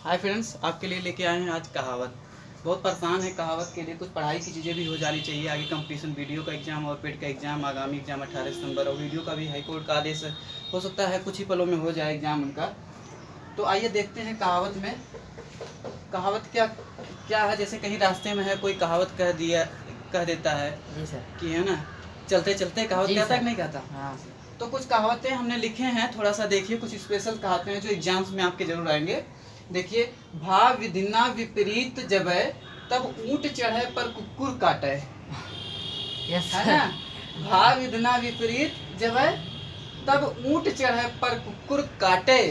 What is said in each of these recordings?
Hi friends, आपके लिए लेके आए हैं आज कहावत। बहुत परेशान है कहावत के लिए। कुछ पढ़ाई की चीज़ें भी हो जानी चाहिए। आगे कंपटीशन, वीडियो का एग्जाम और पेड का एग्जाम, आगामी एग्जाम 18 सितंबर, और वीडियो का भी हाईकोर्ट का आदेश हो सकता है कुछ ही पलों में हो जाए एग्जाम उनका। तो आइए देखते हैं कहावत में। कहावत क्या क्या है। जैसे कहीं रास्ते में है, कोई कहावत कह देता है जी सर। कि है ना, चलते चलते कहावत कहता है कि नहीं कहता। हाँ। तो कुछ कहावतें हमने लिखे हैं, थोड़ा सा देखिए। कुछ स्पेशल कहावतें हैं जो एग्जाम्स में आपके जरूर आएंगे। देखिए, भाव विधिना विपरीत जबै, तब ऊंट चढ़े पर कुकुर काटे। यस है ना, भाव विधिना विपरीत जबै, तब ऊंट चढ़े पर कुकुर काटे।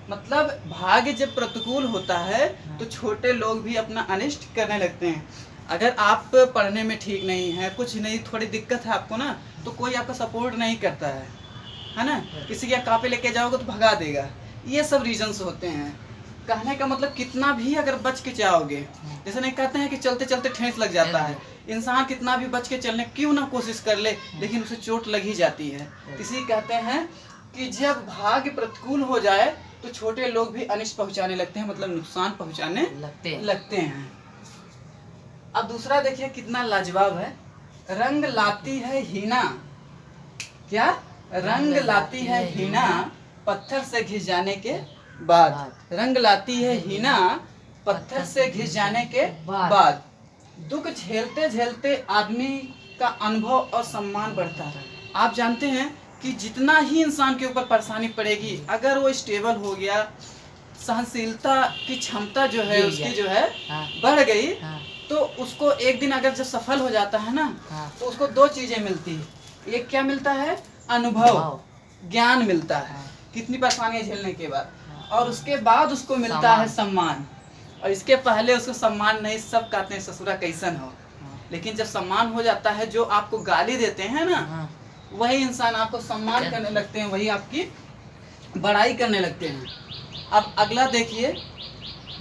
मतलब भाग्य जब प्रतिकूल होता है तो छोटे लोग भी अपना अनिष्ट करने लगते हैं। अगर आप पढ़ने में ठीक नहीं है, कुछ नहीं, थोड़ी दिक्कत है आपको ना, तो कोई आपका सपोर्ट नहीं करता है ना। किसी के कापे लेके जाओगे तो भगा देगा। ये सब रीजंस होते हैं। कहने का मतलब कितना भी अगर बच के जाओगे, जैसे नहीं कहते हैं कि चलते चलते ठेस लग जाता है, इंसान कितना भी बच के चलने क्यों ना कोशिश कर ले, लेकिन उसे चोट लग ही जाती है। इसी कहते हैं कि जब भाग्य प्रतिकूल हो जाए तो छोटे लोग भी अनिष्ट पहुंचाने लगते हैं, मतलब नुकसान पहुंचाने लगते हैं। अब दूसरा देखिए कितना लाजवाब है। रंग लाती है हीना, क्या रंग लाती है हीना, पत्थर से घिस जाने के बाद। रंग लाती है हीना, पत्थर से घिस जाने के बाद। दुख झेलते झेलते आदमी का अनुभव और सम्मान बढ़ता है। आप जानते हैं कि जितना ही इंसान के ऊपर परेशानी पड़ेगी, अगर वो स्टेबल हो गया, सहनशीलता की क्षमता जो है उसकी जो है बढ़ गई, तो उसको एक दिन अगर जब सफल हो जाता है ना, तो उसको दो चीजें मिलती है। एक क्या मिलता है? अनुभव, ज्ञान मिलता है कितनी परेशानियां झेलने के बाद, और उसके बाद उसको मिलता है सम्मान। और इसके पहले उसको सम्मान नहीं, सब कहते हैं ससुरा कैसन हो। लेकिन जब सम्मान हो जाता है, जो आपको गाली देते हैं ना, वही इंसान आपको सम्मान करने लगते हैं, वही आपकी बड़ाई करने लगते हैं। अब अगला देखिए,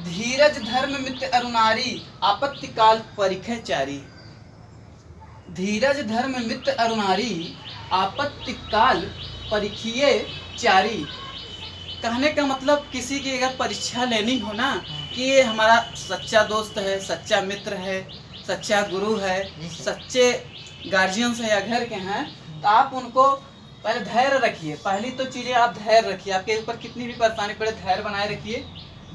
धीरज धर्म मित्र अरुणारी, आपत्ति काल परिखै चारी। धीरज धर्म मित्र अरुणारी, आपत्ति काल परिखिए चारी। कहने का मतलब किसी की अगर परीक्षा लेनी हो ना, कि ये हमारा सच्चा दोस्त है, सच्चा मित्र है, सच्चा गुरु है, सच्चे गार्जियंस है या घर के हैं, तो आप उनको पहले धैर्य रखिए। पहली तो चीज़ें आप धैर्य रखिए। आपके ऊपर कितनी भी परेशानी पड़े, धैर्य बनाए रखिए।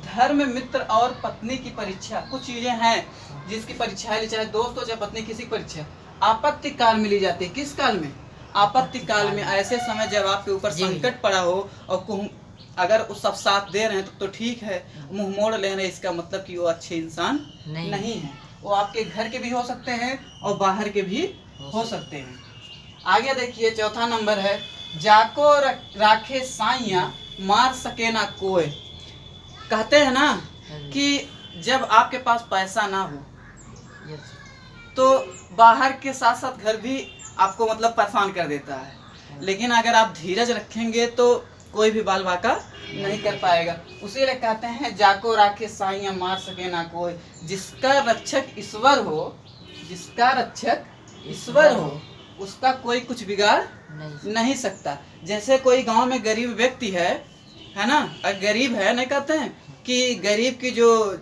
धर्म मित्र और पत्नी की परीक्षा, कुछ चीज़ें हैं जिसकी परीक्षा है, चाहे दोस्त हो चाहे पत्नी, किसी की परीक्षा आपत्ति काल में ली जाती है। किस काल में? आपत्ति काल में। ऐसे समय जब आपके ऊपर संकट पड़ा हो और अगर उस सब साथ दे रहे हैं तो ठीक है, मुंह मोड़ ले रहे हैं, इसका मतलब कि वो अच्छे इंसान नहीं है। वो आपके घर के भी हो सकते हैं और बाहर के भी हो सकते हैं। आगे देखिए, चौथा नंबर है, जाको राखे साइया, मार सके ना कोई। कहते हैं ना कि जब आपके पास पैसा ना हो तो बाहर के साथ साथ घर भी आपको मतलब परेशान कर देता है, लेकिन अगर आप धीरज रखेंगे तो कोई भी बाल बाका नहीं कर पाएगा। उसी लिए कहते हैं, जाको राखे साइया, मार सके ना कोई। जिसका रक्षक ईश्वर हो, जिसका रक्षक ईश्वर हो, उसका कोई कुछ बिगाड़ नहीं सकता। जैसे कोई गांव में गरीब व्यक्ति है ना, गरीब है, नहीं कहते हैं कि गरीब की जो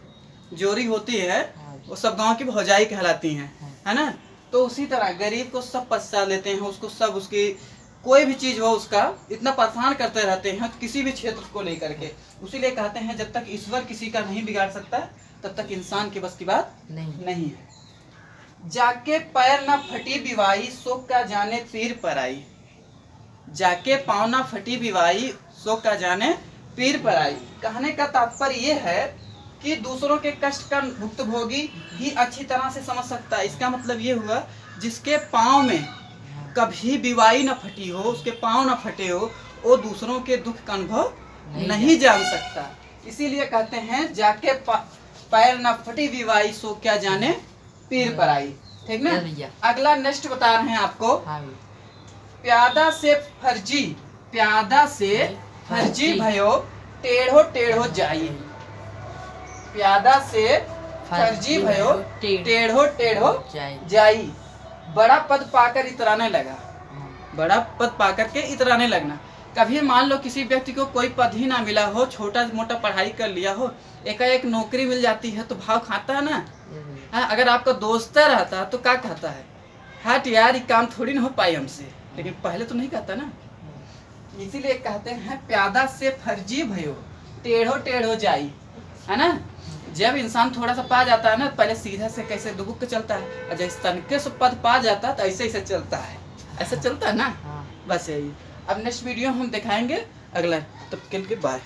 जोरी होती है वो सब गांव की भौजाई कहलाती हैं, है ना। तो उसी तरह गरीब को सब पछता लेते हैं, उसको सब, उसकी कोई भी चीज़ हो उसका इतना परेशान करते रहते हैं, किसी भी क्षेत्र को लेकर के। उसीलिए कहते हैं, जब तक ईश्वर किसी का नहीं बिगाड़ सकता तब तक इंसान के बस की बात नहीं है। जाके पैर ना फटी बिवाई, सो का जाने पीर पर आई। जाके पाँव ना फटी बिवाई, सो का जाने पीर पर आई। कहने का तात्पर्य ये है कि दूसरों के कष्ट का भुक्तभोगी ही अच्छी तरह से समझ सकता है। इसका मतलब ये हुआ, जिसके पाँव में कभी बिवाई न फटी हो, उसके पाँव न फटे हो, वो दूसरों के दुख का अनुभव नहीं जान सकता। इसीलिए कहते हैं, जाके पैर न फटी बिवाई, सो क्या जाने पीर पर आई। ठीक ना। अगला नेक्स्ट बता रहे हैं आपको, प्यादा से फर्जी, प्यादा से फर्जी भयो, टेढ़ो टेढ़ो जाई। प्यादा से फर्जी भयो, टेढ़ो टेढ़ो जाई। बड़ा पद पाकर इतराने लगा, बड़ा पद पाकर के इतराने लगना। कभी मान लो किसी व्यक्ति को कोई पद ही ना मिला हो, छोटा मोटा पढ़ाई कर लिया हो, एकाएक नौकरी मिल जाती है तो भाव खाता है ना। हाँ, अगर आपका दोस्त रहता तो क्या कहता है, हट यार ये काम थोड़ी ना हो पाई हमसे, लेकिन पहले तो नहीं कहता ना। इसीलिए कहते हैं प्यादा से फर्जी भयो टेढ़ो टेढ़ो जाई, है ना। जब इंसान थोड़ा सा पा जाता है ना, पहले सीधा से कैसे दुबुक के चलता है, और जैसे तनके से पद पा जाता है तो ऐसे ऐसे चलता है, ऐसा चलता है ना। बस यही। अब नेक्स्ट वीडियो हम दिखाएंगे अगला, तब के लिए बाय।